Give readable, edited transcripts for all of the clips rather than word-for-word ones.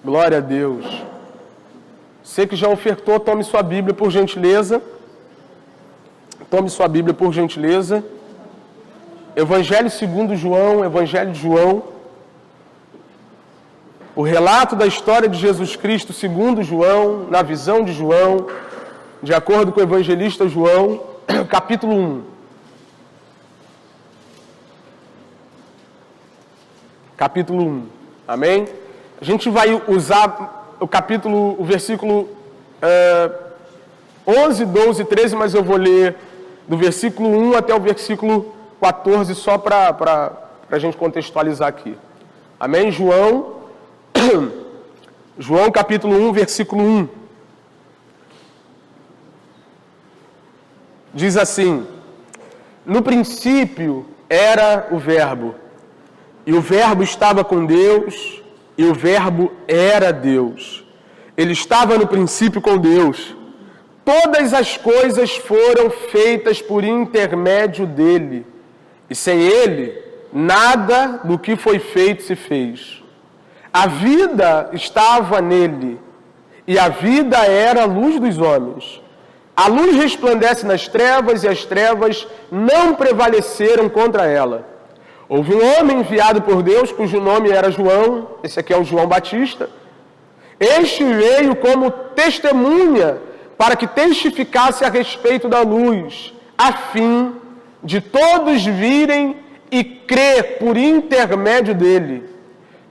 Glória a Deus. Você que já ofertou, tome sua Bíblia, por gentileza. Tome sua Bíblia, por gentileza. Evangelho segundo João, Evangelho de João. O relato da história de Jesus Cristo segundo João, na visão de João, de acordo com o evangelista João, capítulo 1. Capítulo 1. Amém? A gente vai usar o versículo 11, 12 e 13, mas eu vou ler do versículo 1 até o versículo 14, só para a gente contextualizar aqui. Amém? João capítulo 1, versículo 1. Diz assim: no princípio era o Verbo, e o Verbo estava com Deus, e o Verbo era Deus. Ele estava no princípio com Deus. Todas as coisas foram feitas por intermédio dele, e sem ele, nada do que foi feito se fez. A vida estava nele, e a vida era a luz dos homens. A luz resplandece nas trevas, e as trevas não prevaleceram contra ela. Houve um homem enviado por Deus, cujo nome era João, esse aqui é o João Batista. Este veio como testemunha, para que testificasse a respeito da luz, a fim de todos virem e crer por intermédio dele.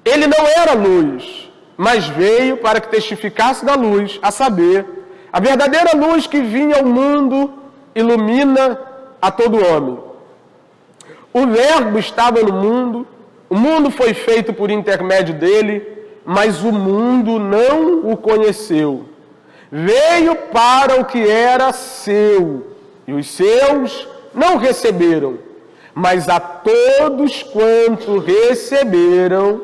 Ele não era luz, mas veio para que testificasse da luz, a saber, a verdadeira luz que vinha ao mundo ilumina a todo homem. O Verbo estava no mundo, o mundo foi feito por intermédio dele, mas o mundo não o conheceu. Veio para o que era seu, e os seus não receberam. Mas a todos quanto receberam,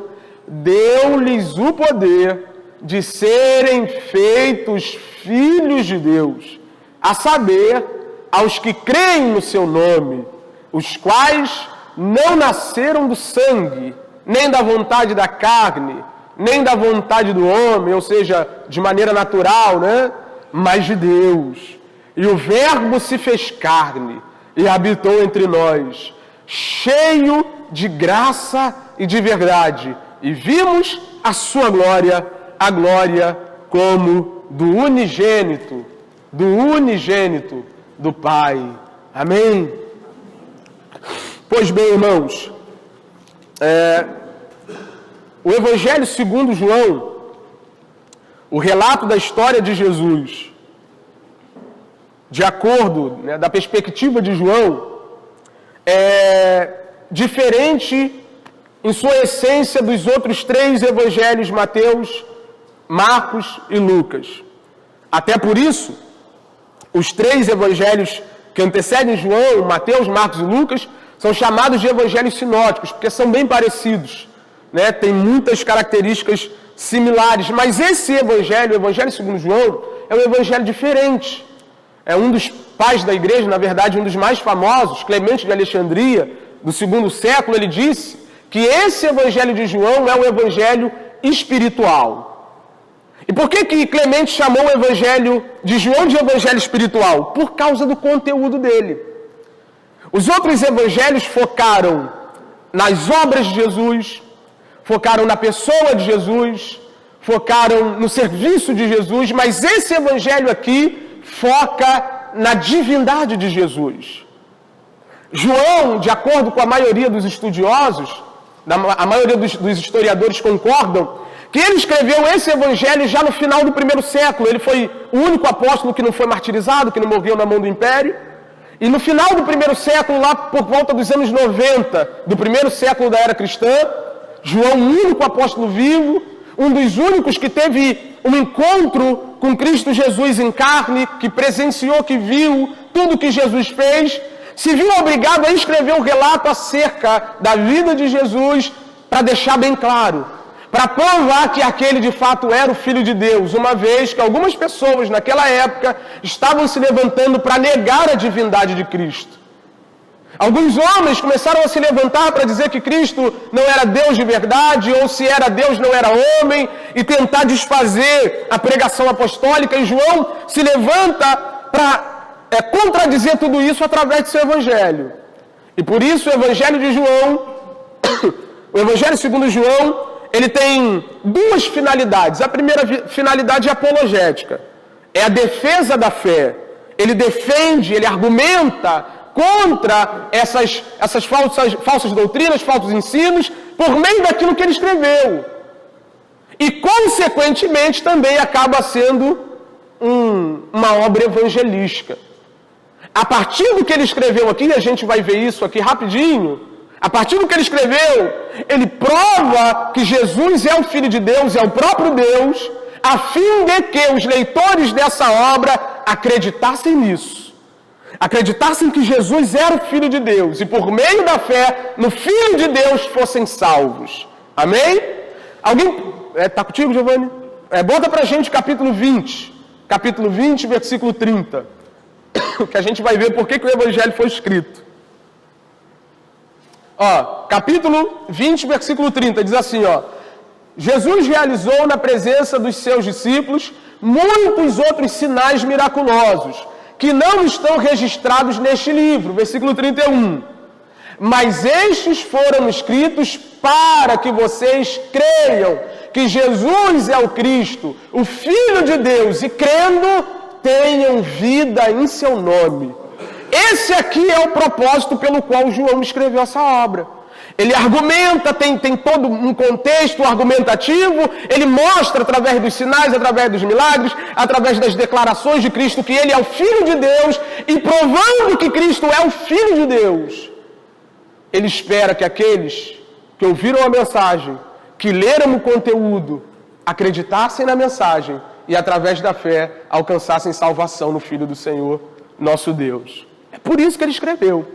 deu-lhes o poder de serem feitos filhos de Deus, a saber, aos que creem no seu nome, os quais não nasceram do sangue, nem da vontade da carne, nem da vontade do homem, ou seja, de maneira natural, né? Mas de Deus. E o Verbo se fez carne e habitou entre nós, cheio de graça e de verdade, e vimos a sua glória, a glória como do unigênito do Pai. Amém? Pois bem, irmãos, o Evangelho segundo João, o relato da história de Jesus, de acordo, da perspectiva de João, é diferente em sua essência dos outros três evangelhos, Mateus, Marcos e Lucas. Até por isso, os três evangelhos que antecedem João, Mateus, Marcos e Lucas, são chamados de evangelhos sinóticos, porque são bem parecidos, né? Tem muitas características similares, mas esse evangelho, o Evangelho segundo João, é um evangelho diferente. É um dos pais da igreja, na verdade, um dos mais famosos, Clemente de Alexandria, do segundo século, ele disse que esse evangelho de João é um evangelho espiritual. E por que Clemente chamou o evangelho de João de evangelho espiritual? Por causa do conteúdo dele. Os outros evangelhos focaram nas obras de Jesus, focaram na pessoa de Jesus, focaram no serviço de Jesus, mas esse evangelho aqui foca na divindade de Jesus. João, de acordo com a maioria dos estudiosos, a maioria dos historiadores concordam, que ele escreveu esse evangelho já no final do primeiro século. Ele foi o único apóstolo que não foi martirizado, que não morreu na mão do império. E no final do primeiro século, lá por volta dos anos 90, do primeiro século da era cristã, João, o único apóstolo vivo, um dos únicos que teve um encontro com Cristo Jesus em carne, que presenciou, que viu tudo que Jesus fez, se viu obrigado a escrever um relato acerca da vida de Jesus para deixar bem claro, para provar que aquele de fato era o Filho de Deus, uma vez que algumas pessoas naquela época estavam se levantando para negar a divindade de Cristo. Alguns homens começaram a se levantar para dizer que Cristo não era Deus de verdade, ou se era Deus não era homem, e tentar desfazer a pregação apostólica, e João se levanta para contradizer tudo isso através do seu evangelho. E por isso o evangelho de João, o evangelho segundo João, ele tem duas finalidades. A primeira finalidade é apologética, é a defesa da fé. Ele defende, ele argumenta contra essas falsas doutrinas, falsos ensinos, por meio daquilo que ele escreveu. E, consequentemente, também acaba sendo uma obra evangelística. A partir do que ele escreveu aqui, a gente vai ver isso aqui rapidinho, a partir do que ele escreveu, ele prova que Jesus é o Filho de Deus, é o próprio Deus, a fim de que os leitores dessa obra acreditassem nisso. Acreditassem que Jesus era o Filho de Deus e por meio da fé no Filho de Deus fossem salvos. Amém? Alguém está contigo, Giovanni? Bota pra gente capítulo 20, versículo 30, que a gente vai ver por que o Evangelho foi escrito. Capítulo 20, versículo 30, diz assim, Jesus realizou na presença dos seus discípulos muitos outros sinais miraculosos, que não estão registrados neste livro, versículo 31. Mas estes foram escritos para que vocês creiam que Jesus é o Cristo, o Filho de Deus, e crendo, tenham vida em seu nome. Esse aqui é o propósito pelo qual João escreveu essa obra. Ele argumenta, tem todo um contexto argumentativo, ele mostra através dos sinais, através dos milagres, através das declarações de Cristo que ele é o Filho de Deus, e provando que Cristo é o Filho de Deus, ele espera que aqueles que ouviram a mensagem, que leram o conteúdo, acreditassem na mensagem e através da fé alcançassem salvação no Filho do Senhor, nosso Deus. É por isso que ele escreveu.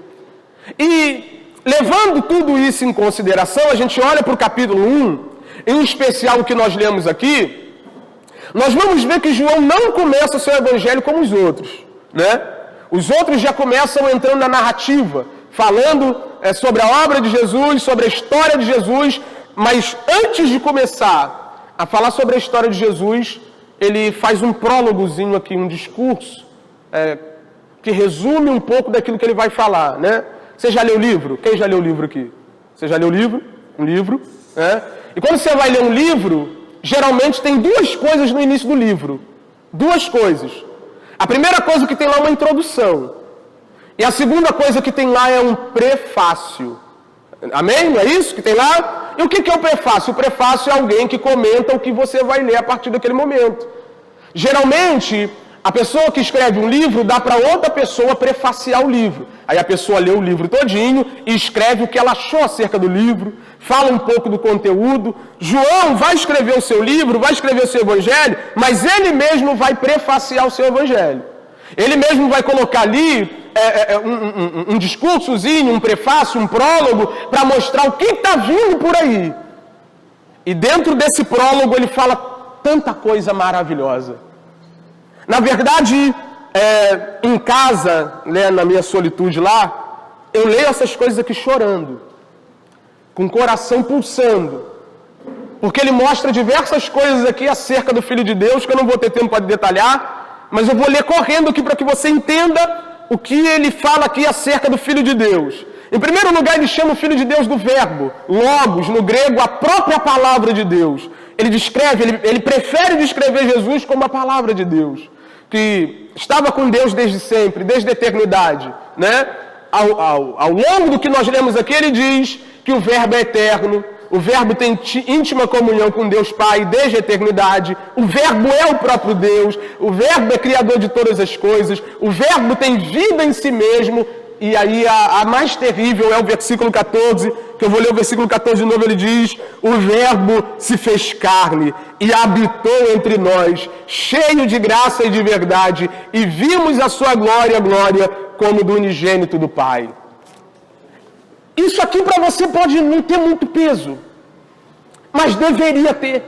E levando tudo isso em consideração, a gente olha para o capítulo 1, em especial o que nós lemos aqui, nós vamos ver que João não começa o seu evangelho como os outros, né? Os outros já começam entrando na narrativa, falando sobre a obra de Jesus, sobre a história de Jesus, mas antes de começar a falar sobre a história de Jesus, ele faz um prólogozinho aqui, um discurso, que resume um pouco daquilo que ele vai falar, né? Você já leu o livro? Quem já leu o livro aqui? Você já leu o livro? Um livro, né? E quando você vai ler um livro, geralmente tem duas coisas no início do livro. Duas coisas. A primeira coisa que tem lá é uma introdução. E a segunda coisa que tem lá é um prefácio. Amém? Não é isso que tem lá? E o que é o prefácio? O prefácio é alguém que comenta o que você vai ler a partir daquele momento. Geralmente, a pessoa que escreve um livro dá para outra pessoa prefaciar o livro. Aí a pessoa lê o livro todinho e escreve o que ela achou acerca do livro, fala um pouco do conteúdo. João vai escrever o seu livro, vai escrever o seu evangelho, mas ele mesmo vai prefaciar o seu evangelho. Ele mesmo vai colocar ali um discursozinho, um prefácio, um prólogo, para mostrar o que está vindo por aí. E dentro desse prólogo ele fala tanta coisa maravilhosa. Na verdade, em casa, né, na minha solitude lá, eu leio essas coisas aqui chorando, com o coração pulsando, porque ele mostra diversas coisas aqui acerca do Filho de Deus, que eu não vou ter tempo para detalhar, mas eu vou ler correndo aqui para que você entenda o que ele fala aqui acerca do Filho de Deus. Em primeiro lugar, ele chama o Filho de Deus do verbo, logos, no grego, a própria palavra de Deus. Ele prefere descrever Jesus como a palavra de Deus, que estava com Deus desde sempre, desde a eternidade, né? Ao longo do que nós lemos aqui, ele diz que o verbo é eterno, o verbo tem íntima comunhão com Deus Pai desde a eternidade, o verbo é o próprio Deus, o verbo é criador de todas as coisas, o verbo tem vida em si mesmo. E aí a mais terrível é o versículo 14, que eu vou ler o versículo 14 de novo, ele diz: o verbo se fez carne e habitou entre nós, cheio de graça e de verdade, e vimos a sua glória, como do unigênito do Pai. Isso aqui para você pode não ter muito peso, mas deveria ter.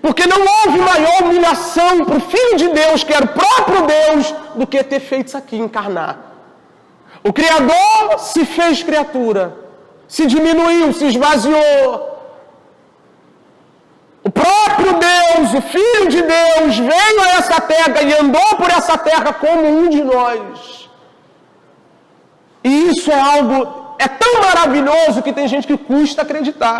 Porque não houve maior humilhação para o Filho de Deus, que era o próprio Deus, do que ter feito isso aqui, encarnar. O Criador se fez criatura, se diminuiu, se esvaziou. O próprio Deus, o Filho de Deus, veio a essa terra e andou por essa terra como um de nós. E isso é algo, é tão maravilhoso que tem gente que custa acreditar.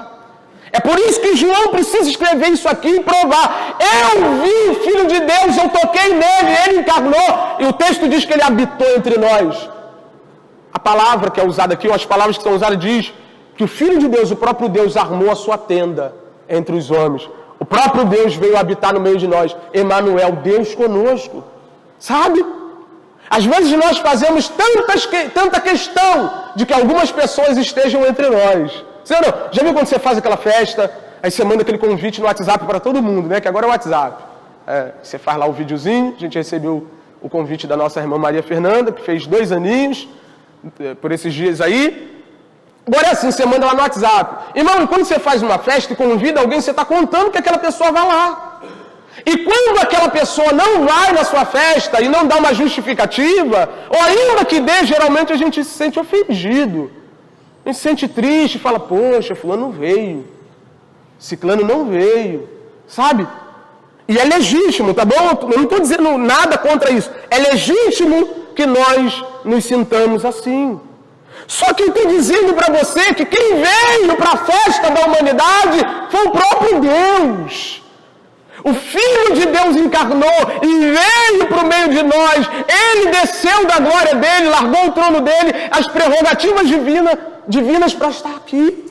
É por isso que João precisa escrever isso aqui e provar. Eu vi o Filho de Deus, eu toquei nele, ele encarnou. E o texto diz que ele habitou entre nós. A palavra que é usada aqui, ou as palavras que são usadas, diz que o Filho de Deus, o próprio Deus, armou a sua tenda entre os homens. O próprio Deus veio habitar no meio de nós. Emanuel, Deus conosco. Sabe? Às vezes nós fazemos tanta questão de que algumas pessoas estejam entre nós. Você não? Já viu quando você faz aquela festa, aí você manda aquele convite no WhatsApp para todo mundo, né? Que agora é o WhatsApp. Você faz lá o videozinho, a gente recebeu o convite da nossa irmã Maria Fernanda, que fez 2 aninhos, por esses dias aí. Agora é assim, você manda lá no WhatsApp. Irmão, e quando você faz uma festa e convida alguém, você está contando que aquela pessoa vai lá. E quando aquela pessoa não vai na sua festa e não dá uma justificativa, ou ainda que dê, geralmente a gente se sente ofendido. A gente se sente triste, fala, poxa, fulano não veio. Ciclano não veio. Sabe? E é legítimo, tá bom? Eu não estou dizendo nada contra isso. É legítimo que nós nos sintamos assim. Só que eu estou dizendo para você que quem veio para a festa da humanidade foi o próprio Deus. O Filho de Deus encarnou e veio para o meio de nós. Ele desceu da glória dele, largou o trono dele, as prerrogativas divinas para estar aqui.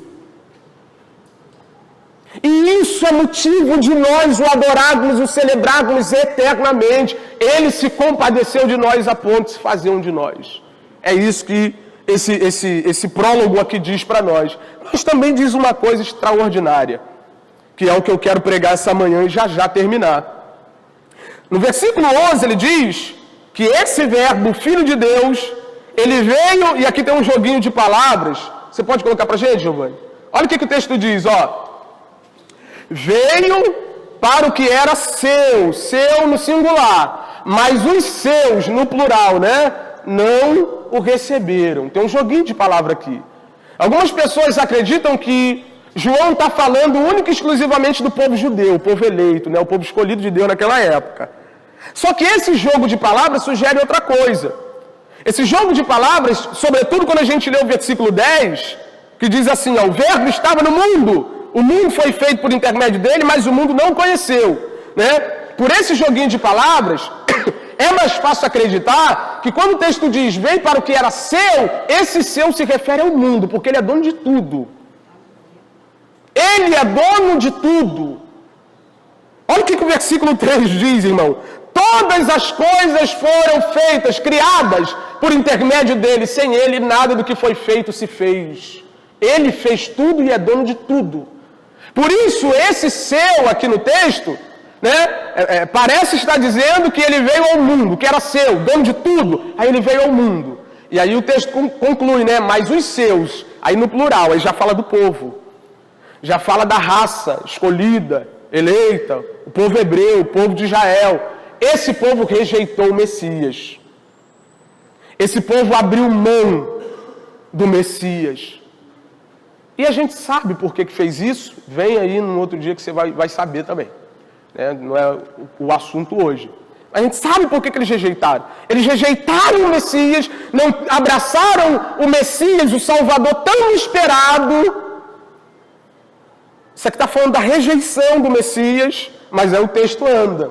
E isso é motivo de nós o adorarmos, o celebrarmos eternamente. Ele se compadeceu de nós a ponto de se fazer um de nós. É isso que esse prólogo aqui diz para nós. Mas também diz uma coisa extraordinária, que é o que eu quero pregar essa manhã e já terminar. No versículo 11 ele diz que esse verbo, Filho de Deus, ele veio, e aqui tem um joguinho de palavras, você pode colocar para a gente, Giovanni? Olha o que o texto diz, ó. Veio para o que era seu no singular, mas os seus, no plural, né, não o receberam. Tem um joguinho de palavra aqui. Algumas pessoas acreditam que João está falando única e exclusivamente do povo judeu, o povo eleito, né, o povo escolhido de Deus naquela época. Só que esse jogo de palavras sugere outra coisa. Esse jogo de palavras, sobretudo quando a gente lê o versículo 10, que diz assim, ó, o verbo estava no mundo, o mundo foi feito por intermédio dele, mas o mundo não o conheceu. Né? Por esse joguinho de palavras, é mais fácil acreditar que quando o texto diz, veio para o que era seu, esse seu se refere ao mundo, porque ele é dono de tudo. Ele é dono de tudo. Olha o que o versículo 3 diz, irmão. Todas as coisas foram feitas, criadas por intermédio dele. Sem ele, nada do que foi feito se fez. Ele fez tudo e é dono de tudo. Por isso, esse seu aqui no texto, né, parece estar dizendo que ele veio ao mundo, que era seu, dono de tudo. Aí ele veio ao mundo. E aí o texto conclui, né, mas os seus, aí no plural, aí já fala do povo. Já fala da raça escolhida, eleita, o povo hebreu, o povo de Israel. Esse povo rejeitou o Messias. Esse povo abriu mão do Messias. E a gente sabe por que fez isso. Vem aí num outro dia que você vai saber também. Né? Não é o assunto hoje. A gente sabe por que eles rejeitaram. Eles rejeitaram o Messias, não abraçaram o Messias, o Salvador tão esperado. Isso aqui está falando da rejeição do Messias, mas aí o texto anda.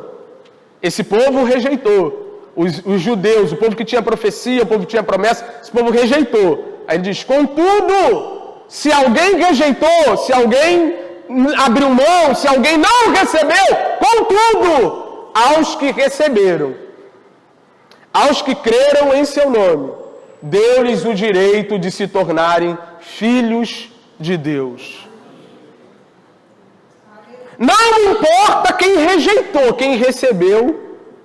Esse povo rejeitou. Os judeus, o povo que tinha profecia, o povo que tinha promessa, esse povo rejeitou. Aí ele diz, contudo, se alguém rejeitou, se alguém abriu mão, se alguém não recebeu, contudo, aos que receberam, aos que creram em seu nome, deu-lhes o direito de se tornarem filhos de Deus. Não importa quem rejeitou, quem recebeu,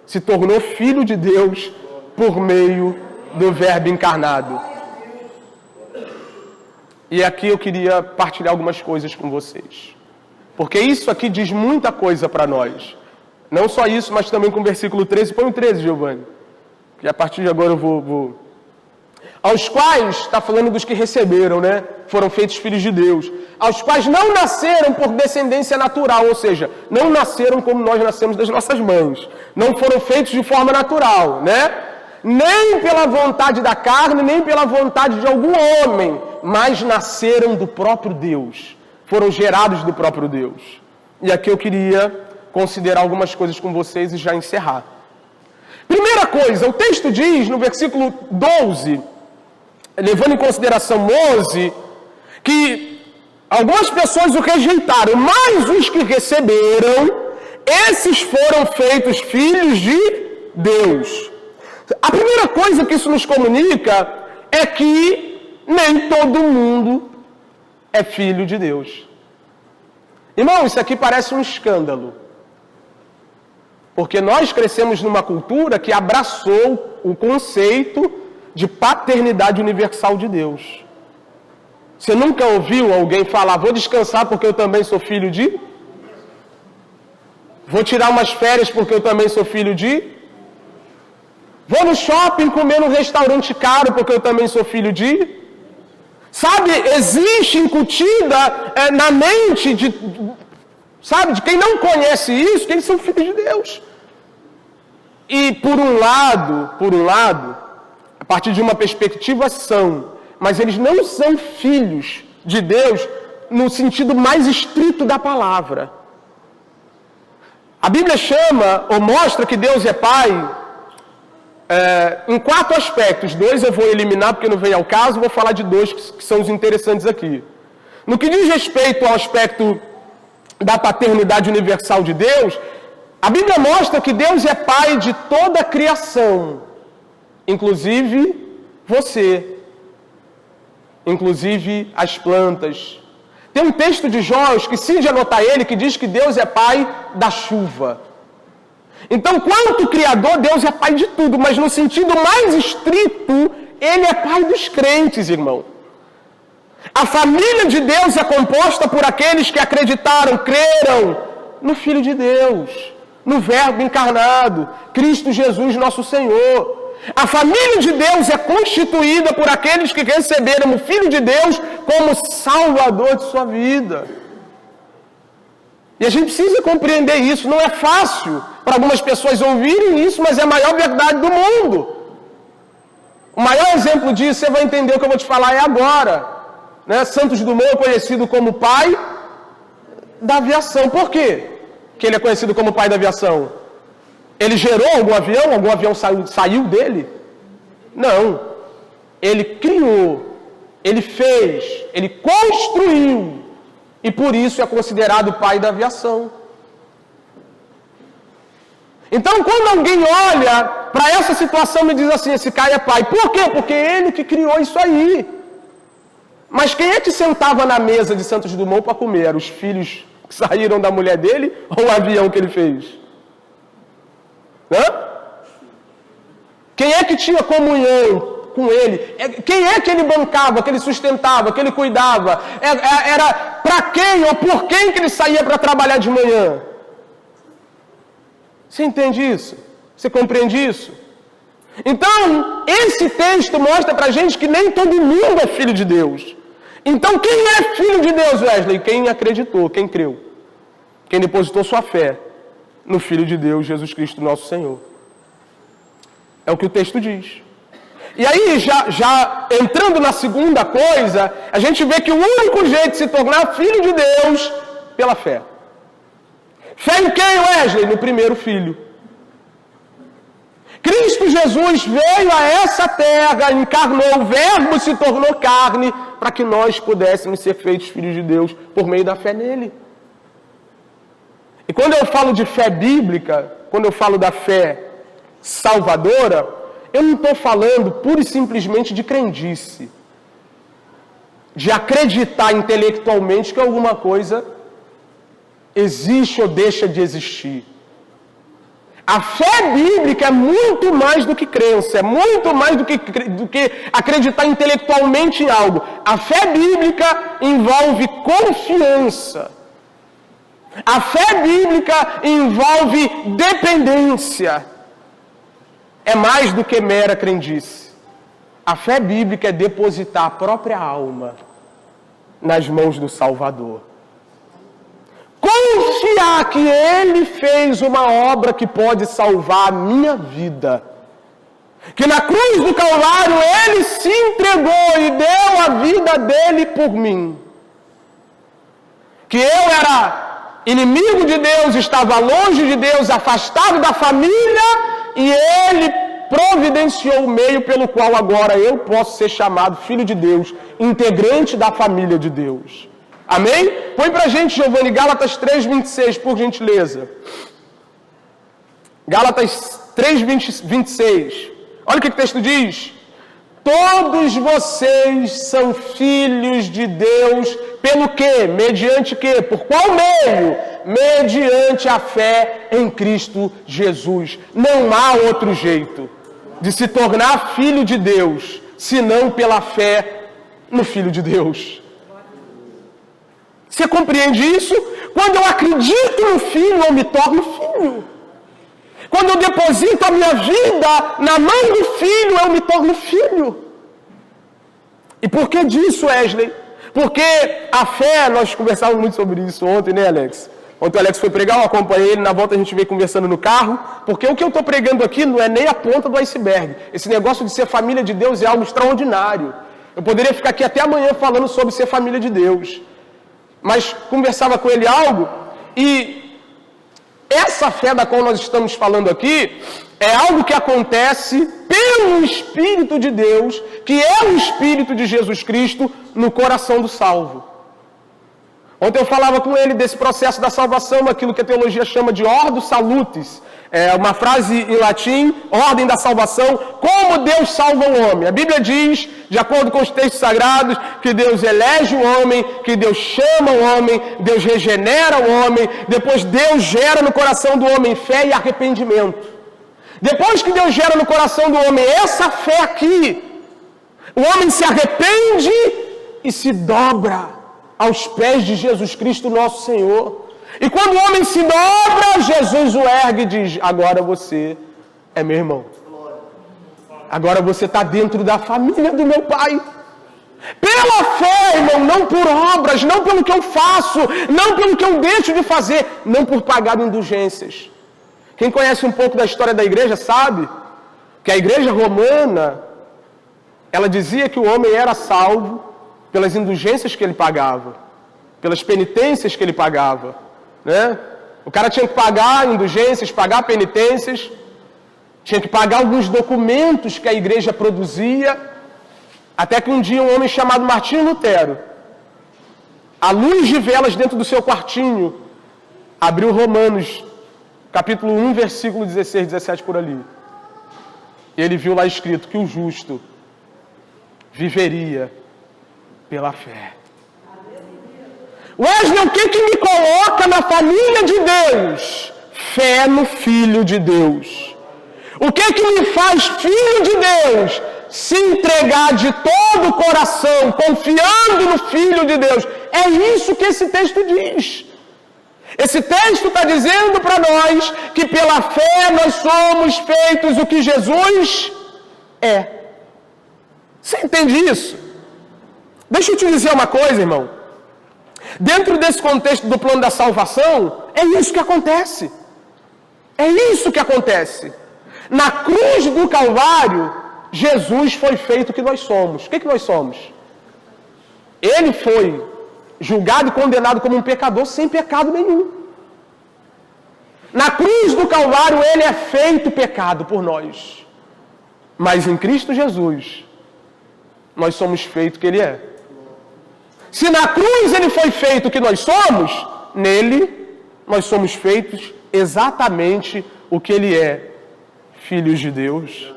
se tornou filho de Deus por meio do Verbo encarnado. E aqui eu queria partilhar algumas coisas com vocês. Porque isso aqui diz muita coisa para nós. Não só isso, mas também com o versículo 13. Põe o 13, Giovanni. Que a partir de agora eu vou aos quais, está falando dos que receberam, né? Foram feitos filhos de Deus, aos quais não nasceram por descendência natural, ou seja, não nasceram como nós nascemos das nossas mães, não foram feitos de forma natural, né? Nem pela vontade da carne, nem pela vontade de algum homem, mas nasceram do próprio Deus, foram gerados do próprio Deus. E aqui eu queria considerar algumas coisas com vocês e já encerrar. Primeira coisa, o texto diz no versículo 12, levando em consideração Mose, que algumas pessoas o rejeitaram, mas os que receberam, esses foram feitos filhos de Deus. A primeira coisa que isso nos comunica é que nem todo mundo é filho de Deus. Irmão, isso aqui parece um escândalo. Porque nós crescemos numa cultura que abraçou o conceito de paternidade universal de Deus. Você nunca ouviu alguém falar, vou descansar porque eu também sou filho de? Vou tirar umas férias porque eu também sou filho de? Vou no shopping comer num restaurante caro porque eu também sou filho de? Sabe, existe incutida na mente de quem não conhece isso, que eles são filhos de Deus. E por um lado, a partir de uma perspectiva são, mas eles não são filhos de Deus no sentido mais estrito da palavra. A Bíblia chama ou mostra que Deus é Pai em 4 aspectos. 2 eu vou eliminar porque não vem ao caso, vou falar de 2 que são os interessantes aqui. No que diz respeito ao aspecto da paternidade universal de Deus, a Bíblia mostra que Deus é Pai de toda a criação, inclusive você, inclusive as plantas. Tem um texto de Jó, eu esqueci de anotar ele, que diz que Deus é Pai da chuva. Então, quanto Criador, Deus é Pai de tudo, mas no sentido mais estrito, Ele é Pai dos crentes, irmão. A família de Deus é composta por aqueles que acreditaram, creram no Filho de Deus, no Verbo encarnado, Cristo Jesus, nosso Senhor. A família de Deus é constituída por aqueles que receberam o Filho de Deus como Salvador de sua vida. E a gente precisa compreender isso. Não é fácil para algumas pessoas ouvirem isso, mas é a maior verdade do mundo. O maior exemplo disso, você vai entender o que eu vou te falar, é agora. Né? Santos Dumont é conhecido como pai da aviação. Por quê que ele é conhecido como pai da aviação? Ele gerou algum avião? Algum avião saiu dele? Não. Ele criou, ele fez, ele construiu. E por isso é considerado pai da aviação. Então, quando alguém olha para essa situação e diz assim, esse cara é pai. Por quê? Porque ele que criou isso aí. Mas quem é que sentava na mesa de Santos Dumont para comer? Eram os filhos que saíram da mulher dele ou o avião que ele fez? Hã? Quem é que tinha comunhão com ele? Quem é que ele bancava, que ele sustentava, que ele cuidava? Era para quem ou por quem que ele saía para trabalhar de manhã? Você entende isso? Você compreende isso? Então, esse texto mostra para a gente que nem todo mundo é filho de Deus. Então, quem é filho de Deus, Wesley? Quem acreditou, quem creu. Quem depositou sua fé no Filho de Deus, Jesus Cristo, nosso Senhor. É o que o texto diz. E aí, já entrando na segunda coisa, a gente vê que o único jeito de se tornar filho de Deus, pela fé. Fé em quem, Wesley? No primeiro filho. Cristo Jesus veio a essa terra, encarnou, o Verbo se tornou carne, para que nós pudéssemos ser feitos filhos de Deus por meio da fé nele. E quando eu falo de fé bíblica, quando eu falo da fé salvadora, eu não estou falando pura e simplesmente de crendice, de acreditar intelectualmente que alguma coisa existe ou deixa de existir. A fé bíblica é muito mais do que crença, é muito mais do que acreditar intelectualmente em algo. A fé bíblica envolve confiança. A fé bíblica envolve dependência. É mais do que mera crendice. A fé bíblica é depositar a própria alma nas mãos do Salvador. Confiar que Ele fez uma obra que pode salvar a minha vida. Que na cruz do Calvário Ele se entregou e deu a vida dele por mim. Que eu era inimigo de Deus, estava longe de Deus, afastado da família, e Ele providenciou o meio pelo qual agora eu posso ser chamado filho de Deus, integrante da família de Deus. Amém? Põe pra gente, Giovanni, Gálatas 3:26, por gentileza. Gálatas 3:26. Olha o que o texto diz. Todos vocês são filhos de Deus, pelo quê? Mediante quê? Por qual meio? Mediante a fé em Cristo Jesus. Não há outro jeito de se tornar filho de Deus, senão pela fé no Filho de Deus. Você compreende isso? Quando eu acredito no Filho, eu me torno filho. Quando eu deposito a minha vida na mão do Filho, eu me torno filho. E por que disso, Wesley? Porque a fé, nós conversávamos muito sobre isso ontem, né, Alex? Ontem o Alex foi pregar, eu acompanhei ele, na volta a gente veio conversando no carro, porque o que eu estou pregando aqui não é nem a ponta do iceberg. Esse negócio de ser família de Deus é algo extraordinário. Eu poderia ficar aqui até amanhã falando sobre ser família de Deus. Mas conversava com ele algo, e essa fé da qual nós estamos falando aqui é algo que acontece pelo Espírito de Deus, que é o Espírito de Jesus Cristo no coração do salvo. Ontem eu falava com ele desse processo da salvação, aquilo que a teologia chama de ordo salutis. É uma frase em latim, ordem da salvação, como Deus salva o homem. A Bíblia diz, de acordo com os textos sagrados, que Deus elege o homem, que Deus chama o homem, Deus regenera o homem, depois Deus gera no coração do homem fé e arrependimento. Depois que Deus gera no coração do homem essa fé aqui, o homem se arrepende e se dobra aos pés de Jesus Cristo, nosso Senhor. E quando o homem se dobra, Jesus o ergue e diz: agora você é meu irmão. Agora você está dentro da família do meu Pai. Pela fé, irmão, não por obras, não pelo que eu faço, não pelo que eu deixo de fazer, não por pagar indulgências. Quem conhece um pouco da história da igreja sabe que a igreja romana, ela dizia que o homem era salvo pelas indulgências que ele pagava, pelas penitências que ele pagava, né? O cara tinha que pagar indulgências, pagar penitências, tinha que pagar alguns documentos que a igreja produzia, até que um dia um homem chamado Martinho Lutero, à luz de velas dentro do seu quartinho, abriu Romanos, capítulo 1, versículo 16, 17 por ali. E ele viu lá escrito que o justo viveria pela fé. Wesley, o que me coloca na família de Deus? Fé no Filho de Deus. O que me faz filho de Deus? Se entregar de todo o coração, confiando no Filho de Deus. É isso que esse texto diz. Esse texto está dizendo para nós que pela fé nós somos feitos o que Jesus é. Você entende isso? Deixa eu te dizer uma coisa, irmão. Dentro desse contexto do plano da salvação, é isso que acontece. É isso que acontece. Na cruz do Calvário, Jesus foi feito o que nós somos. O que nós somos? Ele foi julgado e condenado como um pecador sem pecado nenhum. Na cruz do Calvário, ele é feito pecado por nós. Mas em Cristo Jesus, nós somos feito o que ele é. Se na cruz ele foi feito o que nós somos, nele nós somos feitos exatamente o que ele é, filhos de Deus.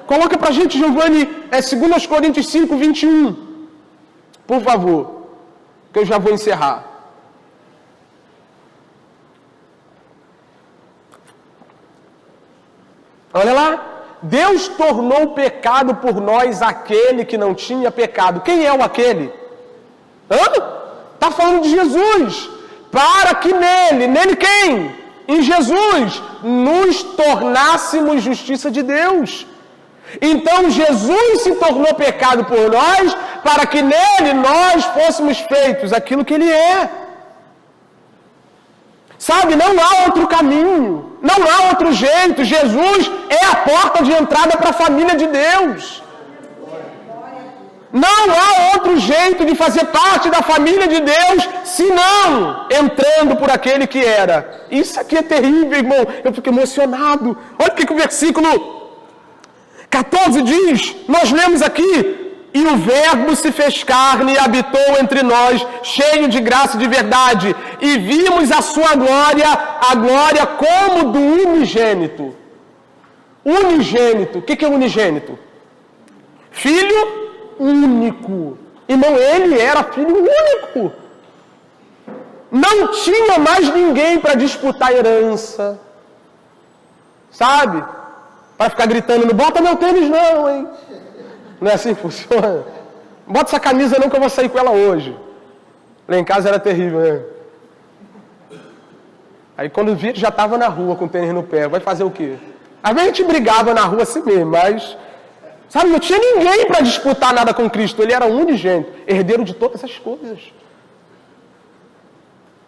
Coloca pra gente, Giovanni, 2 Coríntios 5, 21. Por favor, que eu já vou encerrar. Olha lá. Deus tornou pecado por nós aquele que não tinha pecado. Quem é o aquele? Está falando de Jesus. Para que nele quem? Em Jesus, nos tornássemos justiça de Deus. Então Jesus se tornou pecado por nós, para que nele nós fôssemos feitos aquilo que ele é. Sabe, não há outro caminho, não há outro jeito. Jesus é a porta de entrada para a família de Deus. Não há outro jeito de fazer parte da família de Deus, senão entrando por aquele que era. Isso aqui é terrível, irmão. Eu fico emocionado. Olha o que o versículo 14 diz. Nós lemos aqui: e o Verbo se fez carne e habitou entre nós, cheio de graça e de verdade, e vimos a sua glória, a glória como do unigênito. Unigênito. O que é unigênito? Filho único. Irmão, ele era filho único. Não tinha mais ninguém para disputar herança. Sabe? Para ficar gritando, não bota meu tênis não, hein? Não é assim que funciona? Não bota essa camisa não que eu vou sair com ela hoje. Lá em casa era terrível, né? Aí quando via, já estava na rua com o tênis no pé. Vai fazer o quê? Às vezes a gente brigava na rua assim mesmo, mas... Sabe, não tinha ninguém para disputar nada com Cristo. Ele era unigênito, herdeiro de todas essas coisas.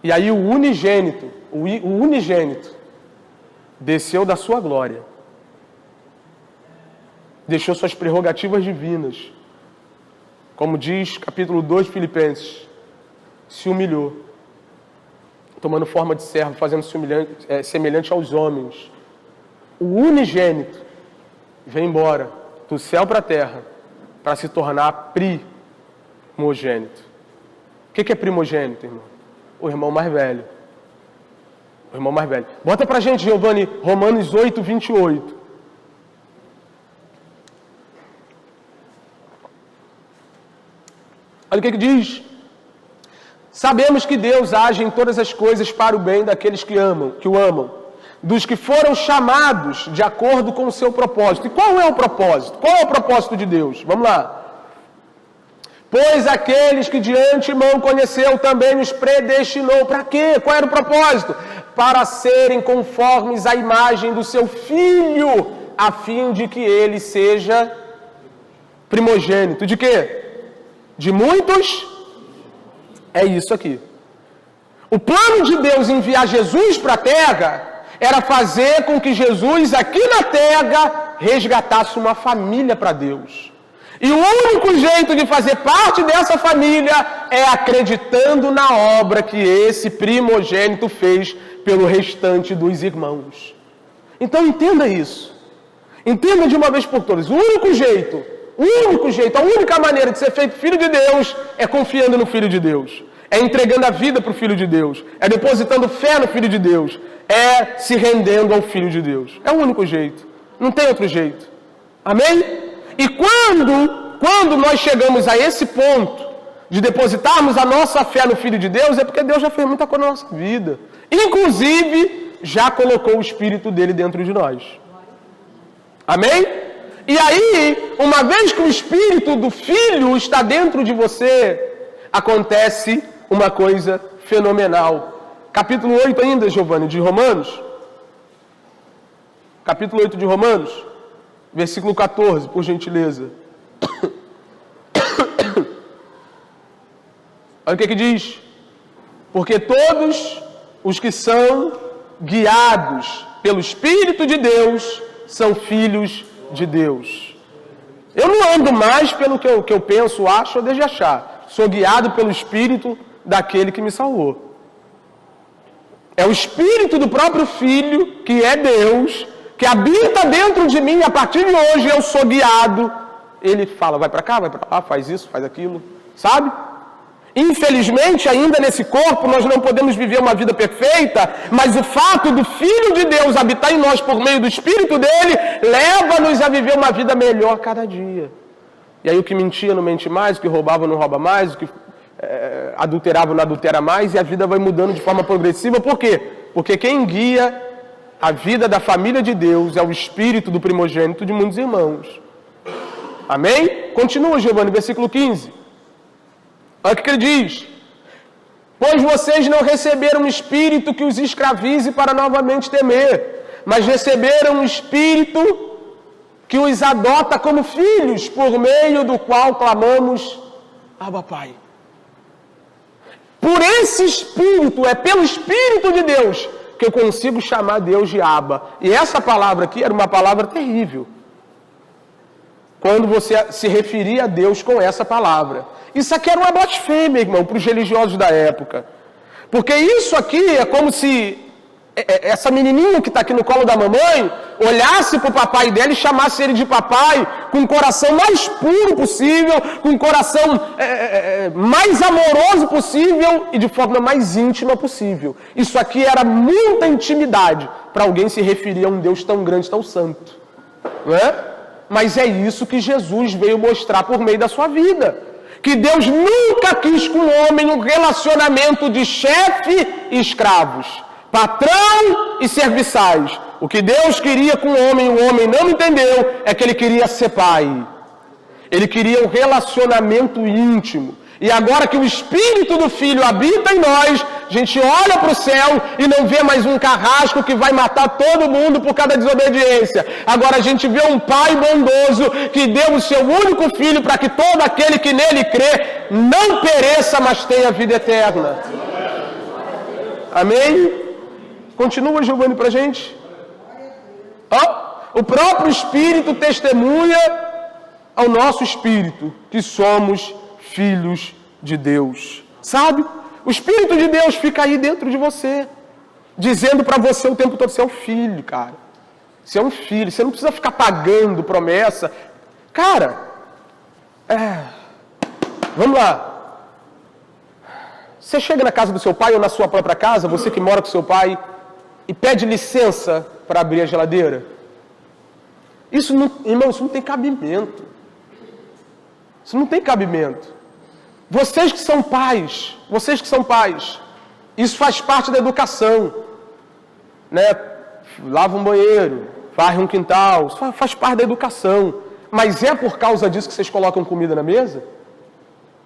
E aí o unigênito, desceu da sua glória. Deixou suas prerrogativas divinas. Como diz capítulo 2 de Filipenses, se humilhou, tomando forma de servo, fazendo-se semelhante aos homens. O unigênito vem embora do céu para a terra para se tornar primogênito. O que é primogênito, irmão? O irmão mais velho. O irmão mais velho. Bota pra gente, Giovanni, Romanos 8, 28. Olha o que diz. Sabemos que Deus age em todas as coisas para o bem daqueles que o amam, dos que foram chamados de acordo com o seu propósito. E qual é o propósito? Qual é o propósito de Deus? Vamos lá. Pois aqueles que de antemão conheceu também os predestinou. Para quê? Qual era o propósito? Para serem conformes à imagem do seu Filho, a fim de que ele seja primogênito. De quê? De muitos? É isso aqui. O plano de Deus enviar Jesus para a terra era fazer com que Jesus aqui na terra resgatasse uma família para Deus. E o único jeito de fazer parte dessa família é acreditando na obra que esse primogênito fez pelo restante dos irmãos. Então entenda isso. Entenda de uma vez por todas. O único jeito, a única maneira de ser feito filho de Deus é confiando no Filho de Deus. É entregando a vida para o Filho de Deus. É depositando fé no Filho de Deus. É se rendendo ao Filho de Deus. É o único jeito. Não tem outro jeito. Amém? E quando nós chegamos a esse ponto de depositarmos a nossa fé no Filho de Deus, é porque Deus já fez muita coisa na nossa vida. Inclusive, já colocou o Espírito dele dentro de nós. Amém? E aí, uma vez que o Espírito do Filho está dentro de você, acontece uma coisa fenomenal. Capítulo 8 ainda, Giovanni, de Romanos. Capítulo 8 de Romanos, versículo 14, por gentileza. Olha o que diz. Porque todos os que são guiados pelo Espírito de Deus são filhos de Deus. Eu não ando mais pelo que eu penso, acho ou desejo achar. Sou guiado pelo Espírito daquele que me salvou. É o Espírito do próprio Filho, que é Deus, que habita dentro de mim. A partir de hoje eu sou guiado. Ele fala, vai para cá, vai para lá, faz isso, faz aquilo. Sabe? Infelizmente, ainda nesse corpo, nós não podemos viver uma vida perfeita, mas o fato do Filho de Deus habitar em nós por meio do Espírito dele, leva-nos a viver uma vida melhor cada dia. E aí o que mentia não mente mais, o que roubava não rouba mais, o que adulterava não adultera mais, e a vida vai mudando de forma progressiva. Por quê? Porque quem guia a vida da família de Deus é o Espírito do primogênito de muitos irmãos. Amém? Continua, Giovanni, versículo 15. Olha o que ele diz. Pois vocês não receberam um espírito que os escravize para novamente temer, mas receberam um espírito que os adota como filhos, por meio do qual clamamos, Abba, Pai. Por esse Espírito, é pelo Espírito de Deus, que eu consigo chamar Deus de Abba. E essa palavra aqui era uma palavra terrível. Quando você se referia a Deus com essa palavra. Isso aqui era uma blasfêmia, irmão, para os religiosos da época. Porque isso aqui é como se essa menininha que está aqui no colo da mamãe olhasse para o papai dela e chamasse ele de papai com o coração mais puro possível, com o coração mais amoroso possível e de forma mais íntima possível. Isso aqui era muita intimidade para alguém se referir a um Deus tão grande, tão santo. Não é? Mas é isso que Jesus veio mostrar por meio da sua vida. Que Deus nunca quis com o homem um relacionamento de chefe e escravos, patrão e serviçais. O que Deus queria com o homem não entendeu, é que ele queria ser pai. Ele queria um relacionamento íntimo. E agora que o Espírito do Filho habita em nós, a gente olha para o céu e não vê mais um carrasco que vai matar todo mundo por causa da desobediência. Agora a gente vê um Pai bondoso que deu o seu único Filho para que todo aquele que nele crê não pereça, mas tenha vida eterna. Amém? Continua, Giovanni, para a gente. O próprio Espírito testemunha ao nosso Espírito que somos filhos de Deus. Sabe? O Espírito de Deus fica aí dentro de você, dizendo para você o tempo todo, você é um filho, cara. Você é um filho, você não precisa ficar pagando promessa. Cara, vamos lá. Você chega na casa do seu pai ou na sua própria casa, você que mora com seu pai, e pede licença para abrir a geladeira. Isso não, irmão, isso não tem cabimento. Isso não tem cabimento. Vocês que são pais, isso faz parte da educação, né? Lava um banheiro, varre um quintal, isso faz parte da educação. Mas é por causa disso que vocês colocam comida na mesa?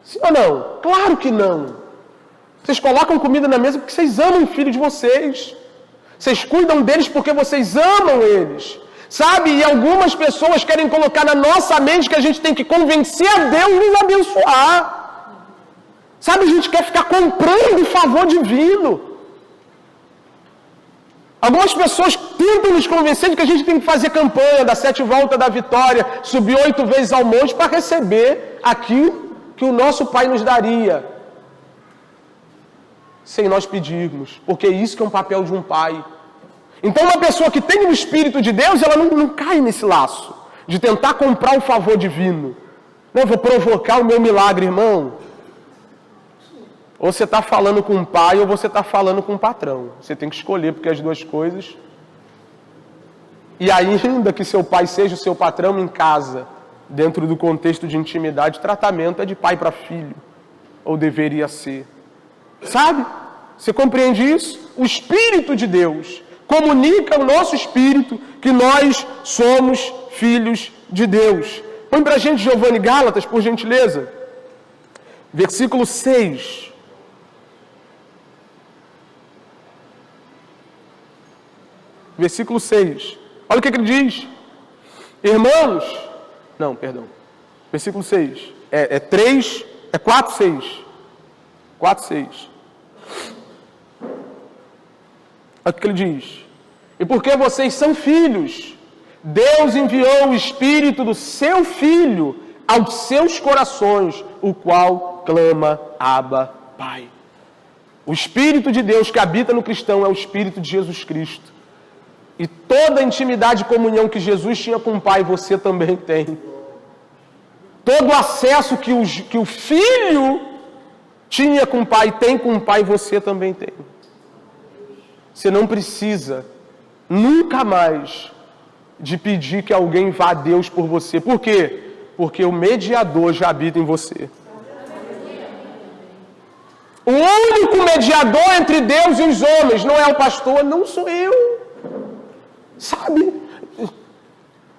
Sim ou não? Claro que não. Vocês colocam comida na mesa porque vocês amam o filho de vocês. Vocês cuidam deles porque vocês amam eles. Sabe? E algumas pessoas querem colocar na nossa mente que a gente tem que convencer a Deus de nos abençoar. Sabe, a gente quer ficar comprando o favor divino. Algumas pessoas tentam nos convencer de que a gente tem que fazer campanha, dar 7 voltas da vitória, subir 8 vezes ao monte para receber aquilo que o nosso Pai nos daria. Sem nós pedirmos. Porque isso que é um papel de um pai. Então uma pessoa que tem o Espírito de Deus, ela não cai nesse laço de tentar comprar o favor divino. Não, eu vou provocar o meu milagre, irmão. Ou você está falando com um pai ou você está falando com um patrão. Você tem que escolher, porque as duas coisas... E ainda que seu pai seja o seu patrão em casa, dentro do contexto de intimidade, tratamento é de pai para filho. Ou deveria ser. Sabe? Você compreende isso? O Espírito de Deus comunica ao nosso espírito que nós somos filhos de Deus. Põe para a gente, Giovanni, Gálatas, por gentileza. Versículo 6. Versículo 6. Olha o que ele diz. Irmãos... Não, perdão. Versículo 6. É 3... É 4, 6. 4, 6. Olha o que ele diz. E porque vocês são filhos, Deus enviou o Espírito do seu Filho aos seus corações, o qual clama, Abba, Pai. O Espírito de Deus que habita no cristão é o Espírito de Jesus Cristo. E toda a intimidade e comunhão que Jesus tinha com o Pai, você também tem. Todo o acesso que o Filho tinha com o Pai, tem com o Pai, você também tem. Você não precisa, nunca mais, de pedir que alguém vá a Deus por você. Por quê? Porque o mediador já habita em você. O único mediador entre Deus e os homens não é o pastor, não sou eu. Sabe?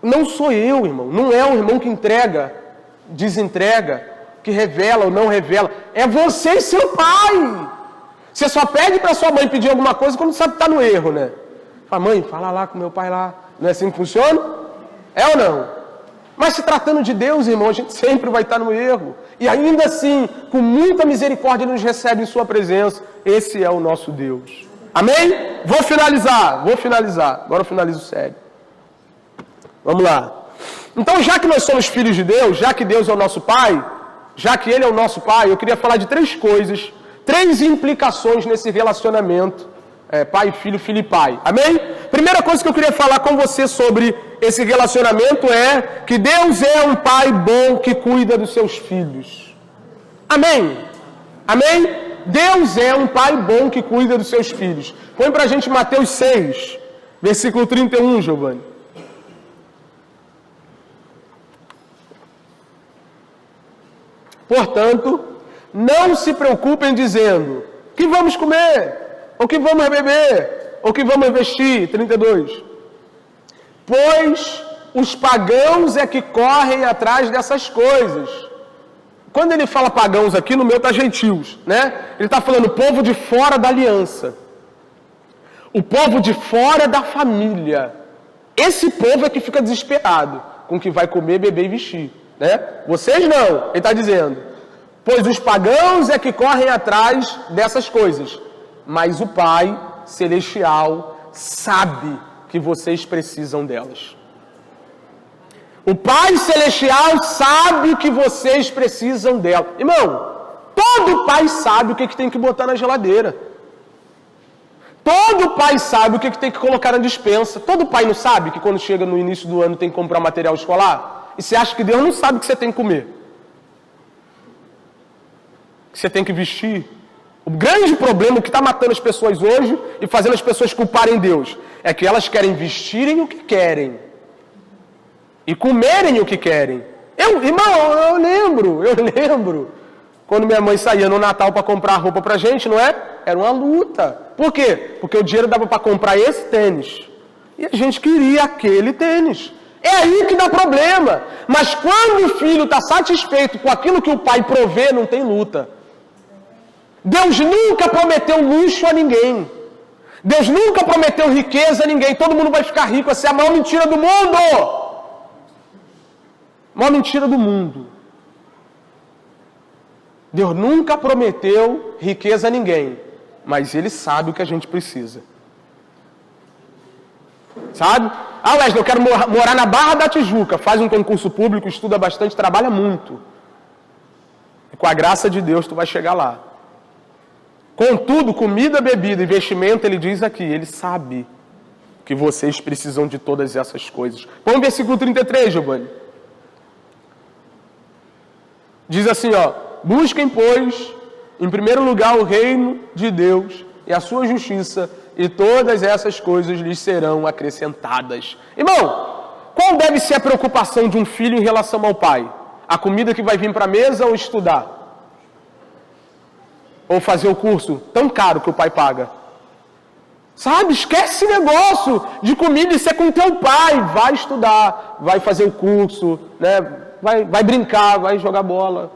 Não sou eu, irmão. Não é o irmão que entrega, desentrega, que revela ou não revela. É você e seu pai. Você só pede para sua mãe pedir alguma coisa quando sabe que está no erro, né? Fala, mãe, fala lá com meu pai lá. Não é assim que funciona? É ou não? Mas se tratando de Deus, irmão, a gente sempre vai estar no erro. E ainda assim, com muita misericórdia, Ele nos recebe em Sua presença. Esse é o nosso Deus. Amém? Vou finalizar. Agora eu finalizo sério. Vamos lá. Então, já que nós somos filhos de Deus, já que Deus é o nosso Pai, já que Ele é o nosso Pai, eu queria falar de 3 coisas, 3 implicações nesse relacionamento pai, filho, filho e pai. Amém? Primeira coisa que eu queria falar com você sobre esse relacionamento é que Deus é um pai bom que cuida dos seus filhos. Amém? Amém? Deus é um pai bom que cuida dos seus filhos. Põe pra gente Mateus 6, versículo 31, Giovanni. Portanto, não se preocupem dizendo: o que vamos comer? O que vamos beber? O que vamos vestir? 32. Pois os pagãos é que correm atrás dessas coisas. Quando ele fala pagãos aqui, no meu está gentios, né? Ele está falando o povo de fora da aliança. O povo de fora da família. Esse povo é que fica desesperado com o que vai comer, beber e vestir, né? Vocês não, ele está dizendo. Pois os pagãos é que correm atrás dessas coisas. Mas o Pai Celestial sabe que vocês precisam delas. O Pai Celestial sabe que vocês precisam delas. Irmão, todo pai sabe o que tem que botar na geladeira. Todo pai sabe o que tem que colocar na despensa. Todo pai não sabe que quando chega no início do ano tem que comprar material escolar? E você acha que Deus não sabe o que você tem que comer? Que você tem que vestir? O grande problema, o que está matando as pessoas hoje e fazendo as pessoas culparem Deus, é que elas querem vestirem o que querem e comerem o que querem. Eu lembro, quando minha mãe saía no Natal para comprar roupa pra gente, não é? Era uma luta. Por quê? Porque o dinheiro dava para comprar esse tênis. E a gente queria aquele tênis. É aí que dá problema. Mas quando o filho está satisfeito com aquilo que o pai provê, não tem luta. Deus nunca prometeu luxo a ninguém. Deus nunca prometeu riqueza a ninguém. Todo mundo vai ficar rico. Essa é a maior mentira do mundo. Maior mentira do mundo. Deus nunca prometeu riqueza a ninguém. Mas Ele sabe o que a gente precisa. Sabe? Ah, Wesley, eu quero morar na Barra da Tijuca. Faz um concurso público, estuda bastante, trabalha muito. E com a graça de Deus tu vai chegar lá. Contudo, comida, bebida e vestimento, ele diz aqui, ele sabe que vocês precisam de todas essas coisas. Põe o versículo 33, Giovanni. Diz assim, ó: busquem, pois, em primeiro lugar o reino de Deus e a sua justiça, e todas essas coisas lhes serão acrescentadas. Irmão, qual deve ser a preocupação de um filho em relação ao pai? A comida que vai vir para a mesa ou estudar? Ou fazer o curso tão caro que o pai paga? Sabe, esquece esse negócio de comida, isso é com teu pai. Vai estudar, vai fazer o curso, né? vai brincar, vai jogar bola.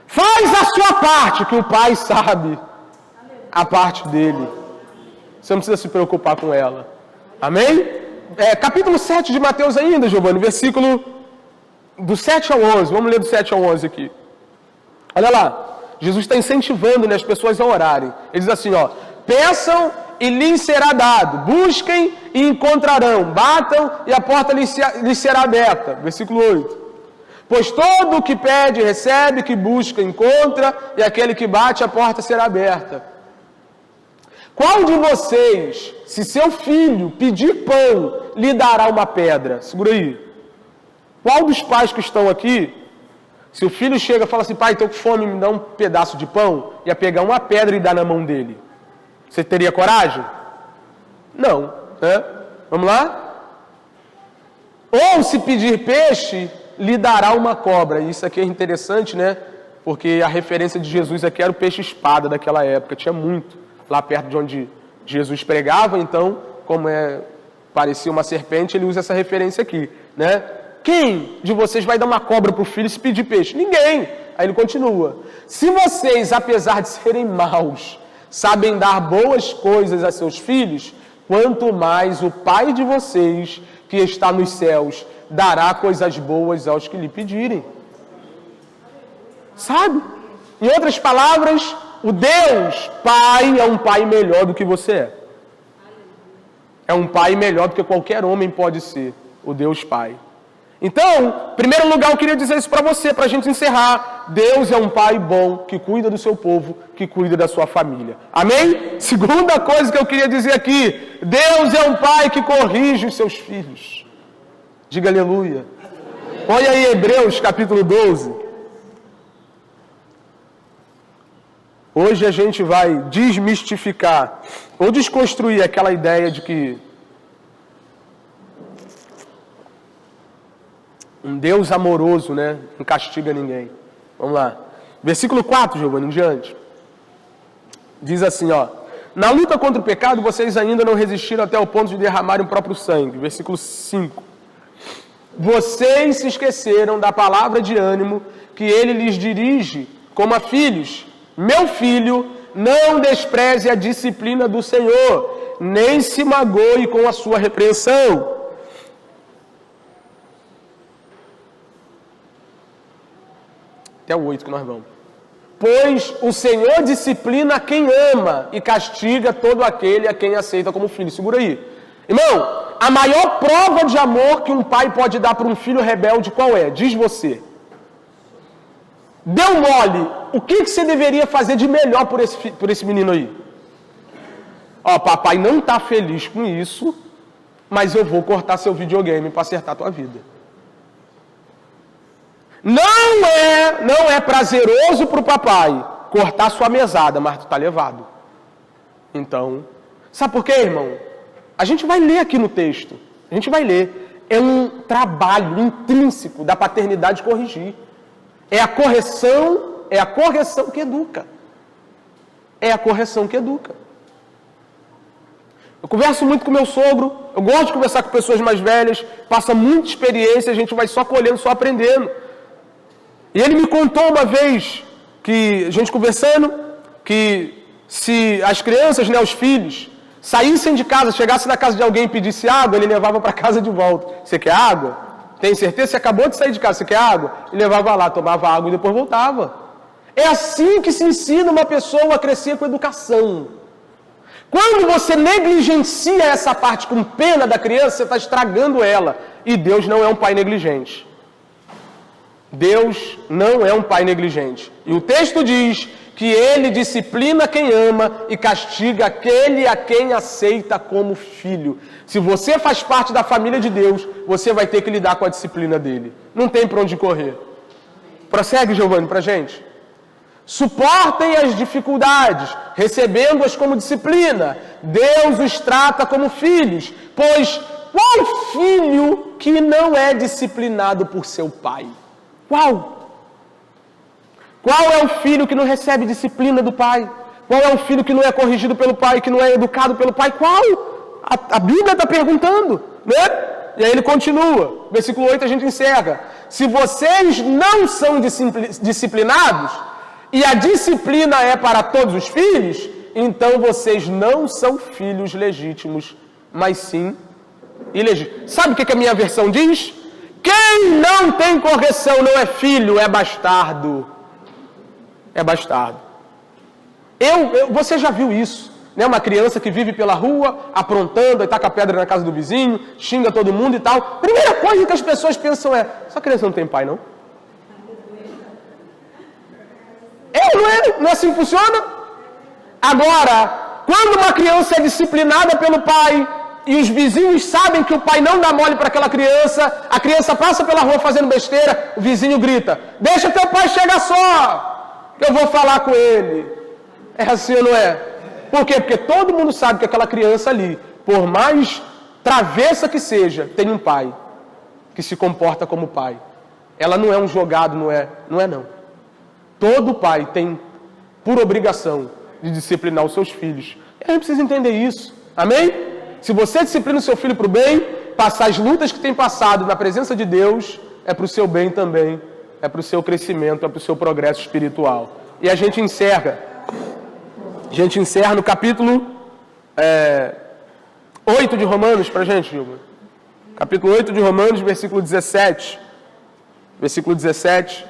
Faz a sua parte, que o pai sabe a parte dele. Você não precisa se preocupar com ela. Amém? Capítulo 7 de Mateus ainda, Giovanni, versículo do 7 ao 11. Vamos ler do 7 ao 11 aqui. Olha lá. Jesus está incentivando, né, as pessoas a orarem. Ele diz assim, ó: peçam e lhes será dado. Busquem e encontrarão. Batam e a porta lhes será aberta. Versículo 8. Pois todo o que pede, recebe, que busca, encontra, e aquele que bate, a porta será aberta. Qual de vocês, se seu filho pedir pão, lhe dará uma pedra? Segura aí. Qual dos pais que estão aqui, se o filho chega e fala assim, pai, estou com fome, me dá um pedaço de pão, ia pegar uma pedra e dar na mão dele? Você teria coragem? Não. Né? Vamos lá? Ou se pedir peixe, lhe dará uma cobra. Isso aqui é interessante, né? Porque a referência de Jesus aqui era o peixe-espada daquela época. Tinha muito lá perto de onde Jesus pregava. Então, como parecia uma serpente, ele usa essa referência aqui, né? Quem de vocês vai dar uma cobra para o filho se pedir peixe? Ninguém. Aí ele continua. Se vocês, apesar de serem maus, sabem dar boas coisas a seus filhos, quanto mais o Pai de vocês, que está nos céus dará coisas boas aos que lhe pedirem. Sabe? Em outras palavras, o Deus Pai é um pai melhor do que você é. É um pai melhor do que qualquer homem pode ser, o Deus Pai. Então, em primeiro lugar, eu queria dizer isso para você, para a gente encerrar. Deus é um pai bom, que cuida do seu povo, que cuida da sua família. Amém? Segunda coisa que eu queria dizer aqui. Deus é um pai que corrige os seus filhos. Diga aleluia. Olha aí Hebreus capítulo 12. Hoje a gente vai desmistificar ou desconstruir aquela ideia de que um Deus amoroso, né, não castiga ninguém. Vamos lá. Versículo 4, Giovanni, em diante. Diz assim, ó. Na luta contra o pecado, vocês ainda não resistiram até o ponto de derramarem o próprio sangue. Versículo 5. Vocês se esqueceram da palavra de ânimo que ele lhes dirige como a filhos. Meu filho, não despreze a disciplina do Senhor, nem se magoe com a sua repreensão. Até o 8 que nós vamos. Pois o Senhor disciplina quem ama e castiga todo aquele a quem aceita como filho. Segura aí. Irmão, a maior prova de amor que um pai pode dar para um filho rebelde, qual é? Diz você. Deu mole. O que você deveria fazer de melhor por esse menino aí? Ó, papai não está feliz com isso, mas eu vou cortar seu videogame para acertar a tua vida. Não é prazeroso para o papai cortar sua mesada, mas tu está levado. Então, sabe por quê, irmão? A gente vai ler aqui no texto. A gente vai ler. É um trabalho intrínseco da paternidade corrigir. É a correção que educa. É a correção que educa. Eu converso muito com meu sogro, eu gosto de conversar com pessoas mais velhas, passa muita experiência, a gente vai só colhendo, só aprendendo. E ele me contou uma vez, que a gente conversando, que se as crianças, né, os filhos, saíssem de casa, chegassem na casa de alguém e pedisse água, ele levava para casa de volta. Você quer água? Tem certeza? Você acabou de sair de casa, você quer água? Ele levava lá, tomava água e depois voltava. É assim que se ensina uma pessoa a crescer com educação. Quando você negligencia essa parte com pena da criança, você está estragando ela. E Deus não é um pai negligente. Deus não é um pai negligente. E o texto diz que ele disciplina quem ama e castiga aquele a quem aceita como filho. Se você faz parte da família de Deus, você vai ter que lidar com a disciplina dele. Não tem para onde correr. Prossegue, Giovanni, para a gente. Suportem as dificuldades, recebendo-as como disciplina. Deus os trata como filhos, pois qual filho que não é disciplinado por seu pai? Qual? Qual é o filho que não recebe disciplina do pai? Qual é o filho que não é corrigido pelo pai, que não é educado pelo pai? Qual? A Bíblia está perguntando, né? E aí ele continua, versículo 8 a gente encerra. Se vocês não são disciplinados, e a disciplina é para todos os filhos, então vocês não são filhos legítimos, mas sim ilegítimos. Sabe o que a minha versão diz? Quem não tem correção não é filho, é bastardo. É bastardo. Você já viu isso, né? Uma criança que vive pela rua, aprontando, e taca a pedra na casa do vizinho, xinga todo mundo e tal. Primeira coisa que as pessoas pensam é, essa criança não tem pai, não? Não é assim que funciona? Agora, quando uma criança é disciplinada pelo pai, e os vizinhos sabem que o pai não dá mole para aquela criança, a criança passa pela rua fazendo besteira, o vizinho grita, deixa teu pai chegar só, que eu vou falar com ele. É assim ou não é? Por quê? Porque todo mundo sabe que aquela criança ali, por mais travessa que seja, tem um pai que se comporta como pai. Ela não é um jogado, não é não. Todo pai tem, por obrigação, de disciplinar os seus filhos. E a gente precisa entender isso. Amém? Se você disciplina o seu filho para o bem, passar as lutas que tem passado na presença de Deus, é para o seu bem também, é para o seu crescimento, é para o seu progresso espiritual. E a gente encerra no capítulo 8 de Romanos, para a gente, Gilma. Capítulo 8 de Romanos, versículo 17. Versículo 17.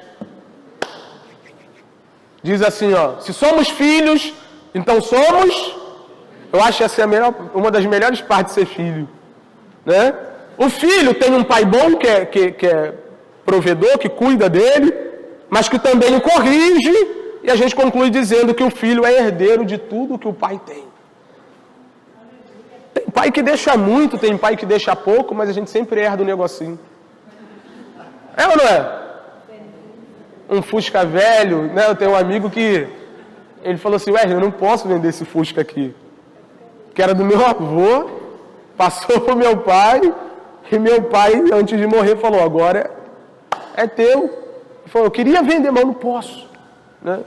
Diz assim, ó. Se somos filhos, então somos... Eu acho essa uma das melhores partes de ser filho. Né? O filho tem um pai bom, que é provedor, que cuida dele, mas que também o corrige, e a gente conclui dizendo que o filho é herdeiro de tudo que o pai tem. Tem pai que deixa muito, tem pai que deixa pouco, mas a gente sempre herda um negocinho. É ou não é? Um Fusca velho, né? Eu tenho um amigo que ele falou assim, eu não posso vender esse Fusca aqui, que era do meu avô, passou pro meu pai, e meu pai, antes de morrer, falou, agora é teu. Ele falou, eu queria vender, mas eu não posso. Né?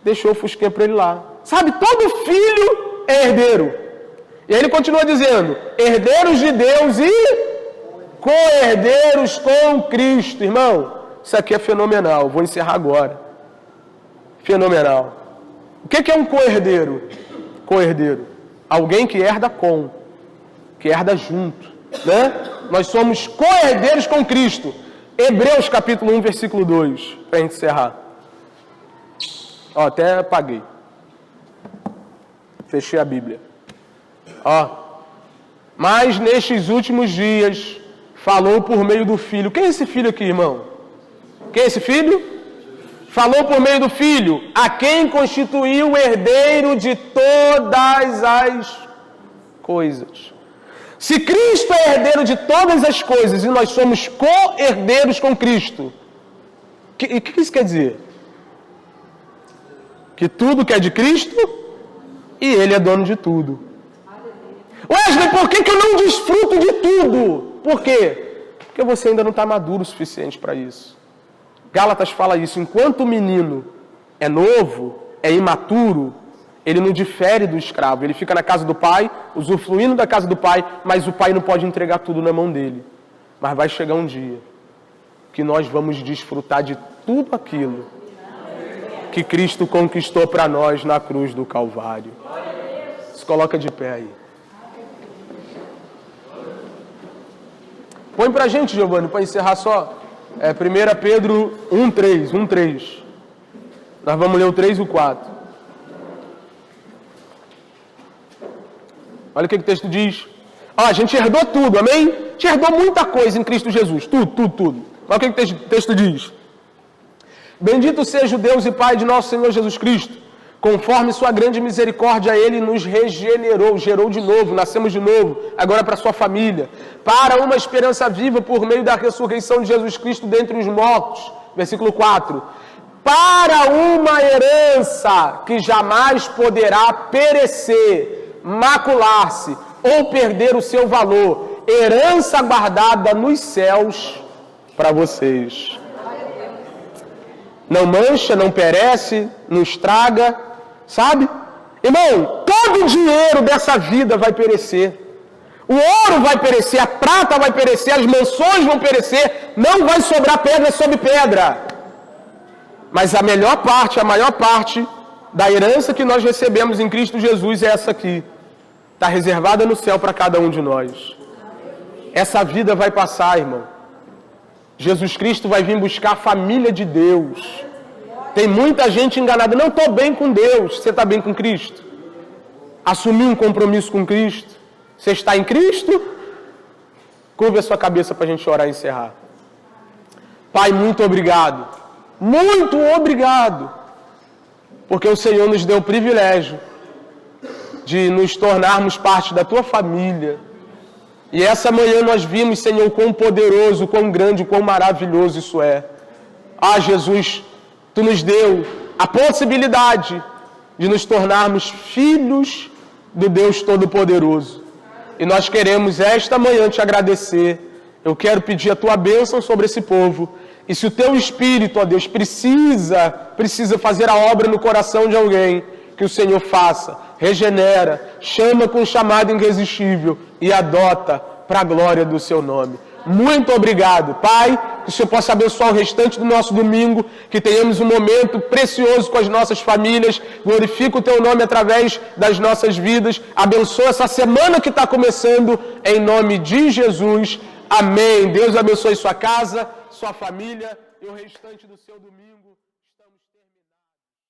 Deixou o Fusquinha para ele lá. Sabe, todo filho é herdeiro. E aí ele continua dizendo, herdeiros de Deus e co-herdeiros com Cristo. Irmão, isso aqui é fenomenal. Vou encerrar agora. Fenomenal. O que é um co-herdeiro? Co-herdeiro. Alguém que herda com, que herda junto. Né? Nós somos co-herdeiros com Cristo. Hebreus capítulo 1, versículo 2. Para a gente encerrar. Ó, até apaguei. Fechei a Bíblia. Ó. Mas nestes últimos dias falou por meio do Filho. Quem é esse Filho aqui, irmão? Quem é esse Filho? Falou por meio do Filho, a quem constituiu o herdeiro de todas as coisas. Se Cristo é herdeiro de todas as coisas e nós somos co-herdeiros com Cristo, o que isso quer dizer? Que tudo que é de Cristo e Ele é dono de tudo. Wesley, por que eu não desfruto de tudo? Por quê? Porque você ainda não está maduro o suficiente para isso. Gálatas fala isso, enquanto o menino é novo, é imaturo, ele não difere do escravo, ele fica na casa do pai, usufruindo da casa do pai, mas o pai não pode entregar tudo na mão dele. Mas vai chegar um dia que nós vamos desfrutar de tudo aquilo que Cristo conquistou para nós na cruz do Calvário. Se coloca de pé aí. Põe pra gente, Giovanni, para encerrar só. 1 Pedro 1:3. Nós vamos ler o 3 e o 4. Olha o que o texto diz. A gente herdou tudo, amém? A gente herdou muita coisa em Cristo Jesus. Tudo. Olha o que o texto diz. Bendito seja o Deus e Pai de nosso Senhor Jesus Cristo. Conforme sua grande misericórdia, Ele nos regenerou, gerou de novo, nascemos de novo, agora para sua família, para uma esperança viva por meio da ressurreição de Jesus Cristo dentre os mortos. Versículo 4. Para uma herança que jamais poderá perecer, macular-se ou perder o seu valor, herança guardada nos céus para vocês. Não mancha, não perece, não estraga, sabe? Irmão, todo o dinheiro dessa vida vai perecer. O ouro vai perecer, a prata vai perecer, as mansões vão perecer, não vai sobrar pedra sobre pedra. Mas a maior parte da herança que nós recebemos em Cristo Jesus é essa aqui. Está reservada no céu para cada um de nós. Essa vida vai passar, irmão. Jesus Cristo vai vir buscar a família de Deus. Tem muita gente enganada. Não estou bem com Deus. Você está bem com Cristo? Assumiu um compromisso com Cristo? Você está em Cristo? Curva a sua cabeça para a gente orar e encerrar. Pai, muito obrigado. Muito obrigado. Porque o Senhor nos deu o privilégio de nos tornarmos parte da Tua família. E essa manhã nós vimos, Senhor, quão poderoso, quão grande, quão maravilhoso isso é. Ah, Jesus, Tu nos deu a possibilidade de nos tornarmos filhos do Deus Todo-Poderoso. E nós queremos esta manhã te agradecer. Eu quero pedir a Tua bênção sobre esse povo. E se o Teu Espírito, ó Deus, precisa fazer a obra no coração de alguém, que o Senhor faça, regenera, chama com um chamado irresistível e adota para a glória do Seu nome. Muito obrigado, Pai. que o Senhor possa abençoar o restante do nosso domingo, que tenhamos um momento precioso com as nossas famílias. Glorifica o Teu nome através das nossas vidas. Abençoa essa semana que está começando, em nome de Jesus. Amém. Deus abençoe sua casa, sua família e o restante do seu domingo.